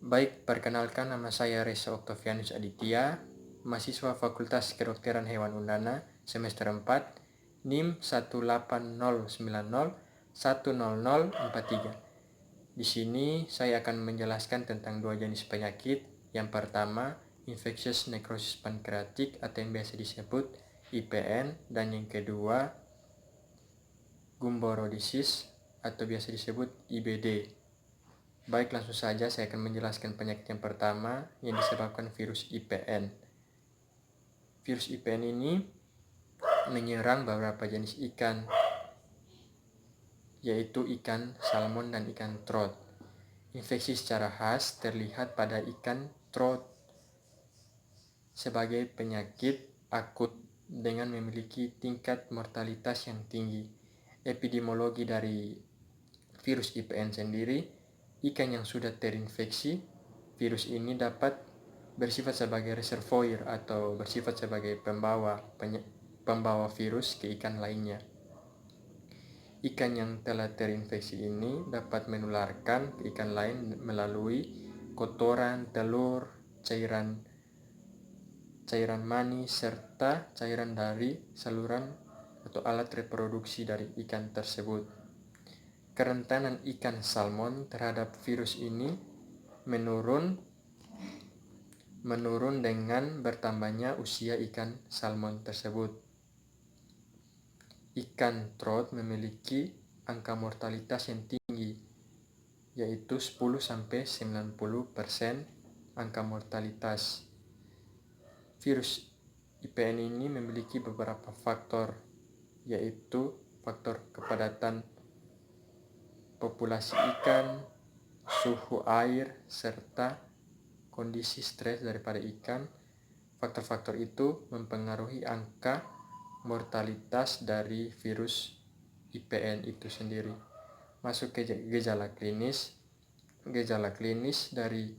Baik, perkenalkan nama saya Reza Oktavianus Aditya, mahasiswa Fakultas Kedokteran Hewan Undana, semester 4, NIM 18090100043. Di sini saya akan menjelaskan tentang dua jenis penyakit. Yang pertama, infectious necrosis pancreatic atau yang biasa disebut IPN, dan yang kedua, Gumboro disease atau biasa disebut IBD. Baik, langsung saja saya akan menjelaskan penyakit yang pertama yang disebabkan virus IPN. Virus IPN ini menyerang beberapa jenis ikan, yaitu ikan salmon dan ikan trout. Infeksi secara khas terlihat pada ikan trout sebagai penyakit akut dengan memiliki tingkat mortalitas yang tinggi. Epidemiologi dari virus IPN sendiri, ikan yang sudah terinfeksi virus ini dapat bersifat sebagai reservoir atau bersifat sebagai pembawa virus ke ikan lainnya. Ikan yang telah terinfeksi ini dapat menularkan ke ikan lain melalui kotoran, telur, cairan manis, serta cairan dari saluran atau alat reproduksi dari ikan tersebut. Kerentanan ikan salmon terhadap virus ini menurun dengan bertambahnya usia ikan salmon tersebut. Ikan trout memiliki angka mortalitas yang tinggi, yaitu 10-90% angka mortalitas. Virus IPN ini memiliki beberapa faktor, yaitu faktor kepadatan populasi ikan, suhu air, serta kondisi stres daripada ikan. Faktor-faktor itu mempengaruhi angka mortalitas dari virus IPN itu sendiri. Masuk ke gejala klinis. Gejala klinis dari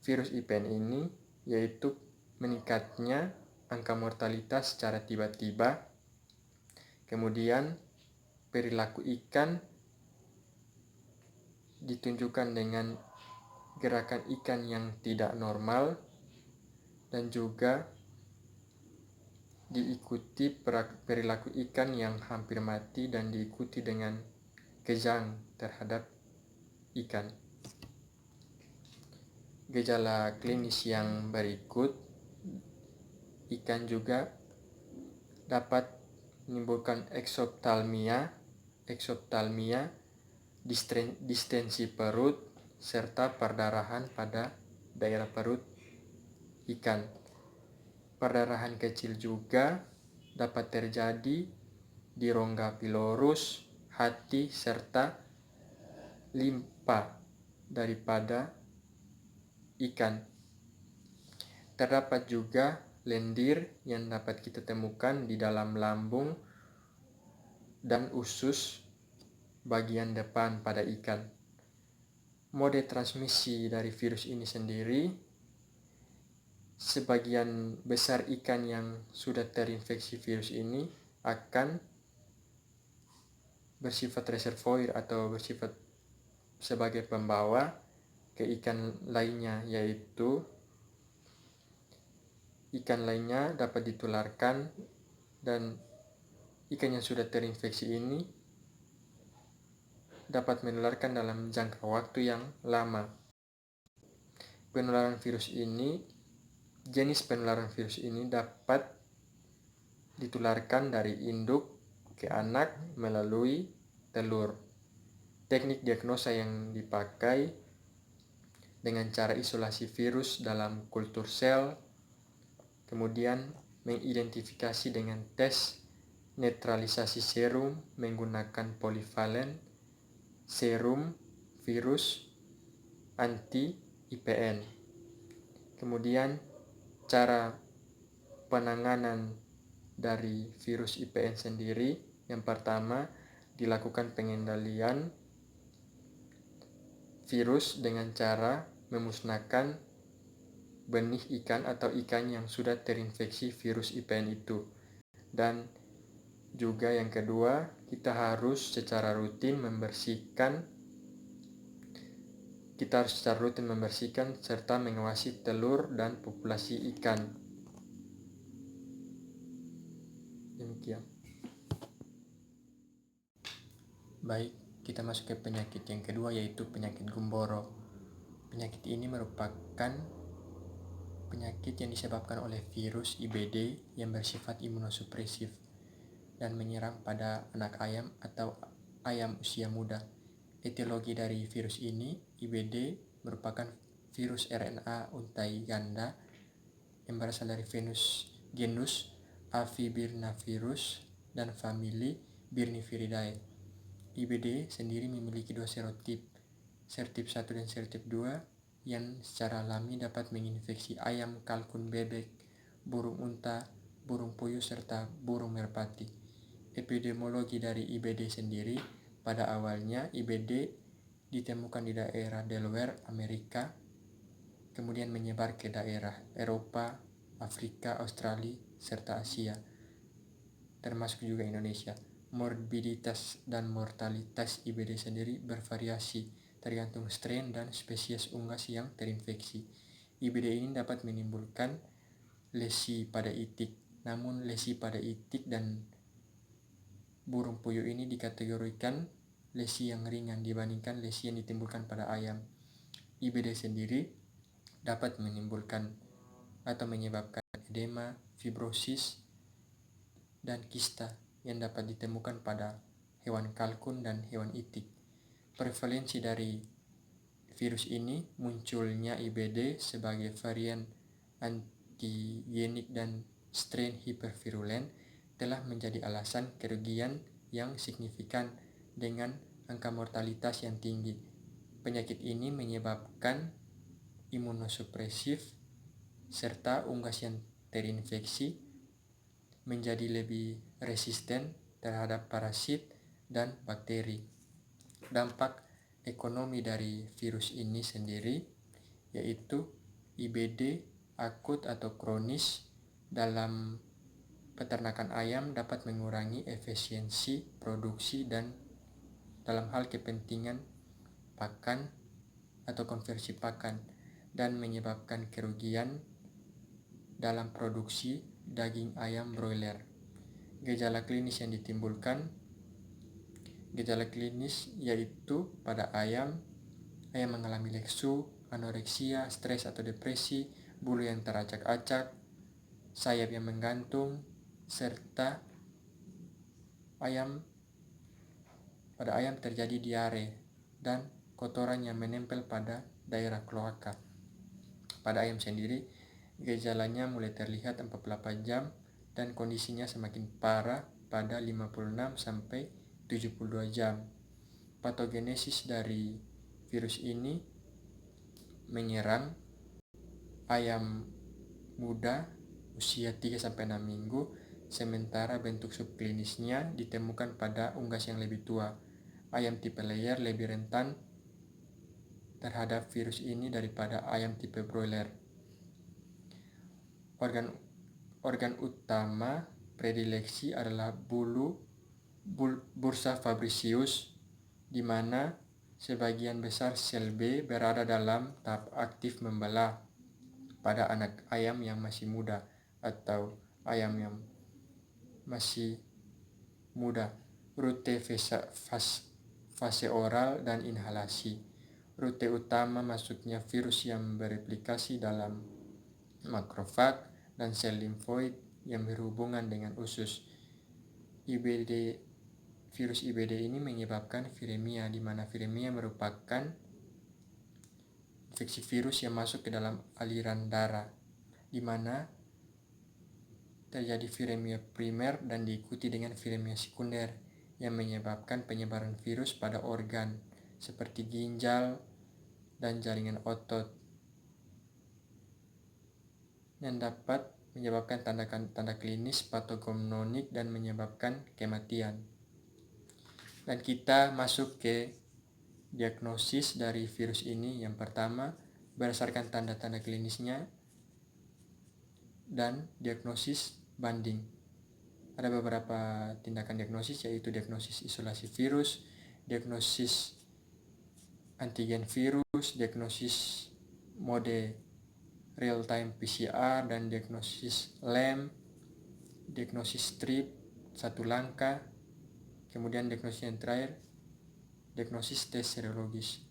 virus IPN ini yaitu meningkatnya angka mortalitas secara tiba-tiba, kemudian perilaku ikan ditunjukkan dengan gerakan ikan yang tidak normal, dan juga diikuti perilaku ikan yang hampir mati dan diikuti dengan kejang terhadap ikan. Gejala klinis yang berikut, ikan juga dapat menimbulkan eksoptalmia, distensi perut, serta perdarahan pada daerah perut ikan. Perdarahan kecil juga dapat terjadi di rongga pilorus, hati, serta limpa daripada ikan. Terdapat juga lendir yang dapat kita temukan di dalam lambung dan usus bagian depan pada ikan. Mode transmisi dari virus ini sendiri, sebagian besar ikan yang sudah terinfeksi virus ini akan bersifat reservoir atau bersifat sebagai pembawa ke ikan lainnya, yaitu ikan lainnya dapat ditularkan, dan ikan yang sudah terinfeksi ini dapat menularkan dalam jangka waktu yang lama. Jenis penularan virus ini dapat ditularkan dari induk ke anak melalui telur. Teknik diagnosa yang dipakai dengan cara isolasi virus dalam kultur sel, kemudian mengidentifikasi dengan tes netralisasi serum menggunakan polivalen serum virus anti-IPN. Kemudian cara penanganan dari virus IPN sendiri, yang pertama dilakukan pengendalian virus dengan cara memusnahkan benih ikan atau ikan yang sudah terinfeksi virus IPN itu. Dan juga yang kedua, kita harus secara rutin membersihkan Kita harus secara rutin membersihkan serta mengawasi telur dan populasi ikan. Demikian. Baik, kita masuk ke penyakit yang kedua, yaitu penyakit gumboro. Penyakit ini merupakan penyakit yang disebabkan oleh virus IBD yang bersifat imunosupresif dan menyerang pada anak ayam atau ayam usia muda. Etiologi dari virus ini, IBD, merupakan virus RNA untai ganda yang berasal dari genus Avivirnavirus dan famili Birniviridae. IBD sendiri memiliki dua serotip, serotip 1 dan serotip 2, yang secara alami dapat menginfeksi ayam, kalkun, bebek, burung unta, burung puyuh, serta burung merpati. Epidemiologi dari IBD sendiri, pada awalnya IBD ditemukan di daerah Delaware, Amerika, kemudian menyebar ke daerah Eropa, Afrika, Australia, serta Asia, termasuk juga Indonesia. Morbiditas dan mortalitas IBD sendiri bervariasi tergantung strain dan spesies unggas yang terinfeksi. IBD ini dapat menimbulkan lesi pada itik, namun lesi pada itik dan burung puyuh ini dikategorikan lesi yang ringan dibandingkan lesi yang ditimbulkan pada ayam. IBD sendiri dapat menimbulkan atau menyebabkan edema, fibrosis, dan kista yang dapat ditemukan pada hewan kalkun dan hewan itik. Prevalensi dari virus ini, munculnya IBD sebagai varian antigenik dan strain hipervirulen, telah menjadi alasan kerugian yang signifikan dengan angka mortalitas yang tinggi. Penyakit ini menyebabkan imunosupresif serta unggas yang terinfeksi menjadi lebih resisten terhadap parasit dan bakteri. Dampak ekonomi dari virus ini sendiri yaitu IBD akut atau kronis dalam peternakan ayam dapat mengurangi efisiensi produksi dan dalam hal kepentingan pakan atau konversi pakan dan menyebabkan kerugian dalam produksi daging ayam broiler. Gejala klinis yang ditimbulkan, gejala klinis yaitu pada ayam mengalami leksu, anoreksia, stres atau depresi, bulu yang teracak-acak, sayap yang menggantung, serta pada ayam terjadi diare dan kotoran yang menempel pada daerah kloaka. Pada ayam sendiri, gejalanya mulai terlihat 48 jam dan kondisinya semakin parah pada 56 sampai 72 jam. Patogenesis dari virus ini menyerang ayam muda usia 3-6 minggu, sementara bentuk subklinisnya ditemukan pada unggas yang lebih tua. Ayam tipe layer lebih rentan terhadap virus ini daripada ayam tipe broiler. Organ utama predileksi adalah bursa fabricius, di mana sebagian besar sel B berada dalam tahap aktif membelah pada anak ayam yang masih muda atau ayam yang masih muda. Rute fase oral dan inhalasi. Rute utama masuknya virus yang bereplikasi dalam makrofag dan sel limfoid yang berhubungan dengan usus. Virus IBD ini menyebabkan viremia, di mana viremia merupakan infeksi virus yang masuk ke dalam aliran darah, di mana terjadi viremia primer dan diikuti dengan viremia sekunder yang menyebabkan penyebaran virus pada organ seperti ginjal dan jaringan otot, yang dapat menyebabkan tanda klinis patognomоник dan menyebabkan kematian. Dan kita masuk ke diagnosis dari virus ini. Yang pertama, berdasarkan tanda-tanda klinisnya dan diagnosis banding. Ada beberapa tindakan diagnosis, yaitu diagnosis isolasi virus, diagnosis antigen virus, diagnosis mode real-time PCR, dan diagnosis LAMP, diagnosis strip, satu langkah, kemudian diagnosis yang terakhir, diagnosis tes serologis.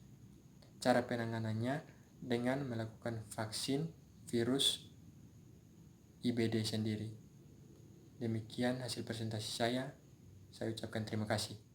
Cara penanganannya dengan melakukan vaksin virus IBD sendiri. Demikian hasil presentasi saya ucapkan terima kasih.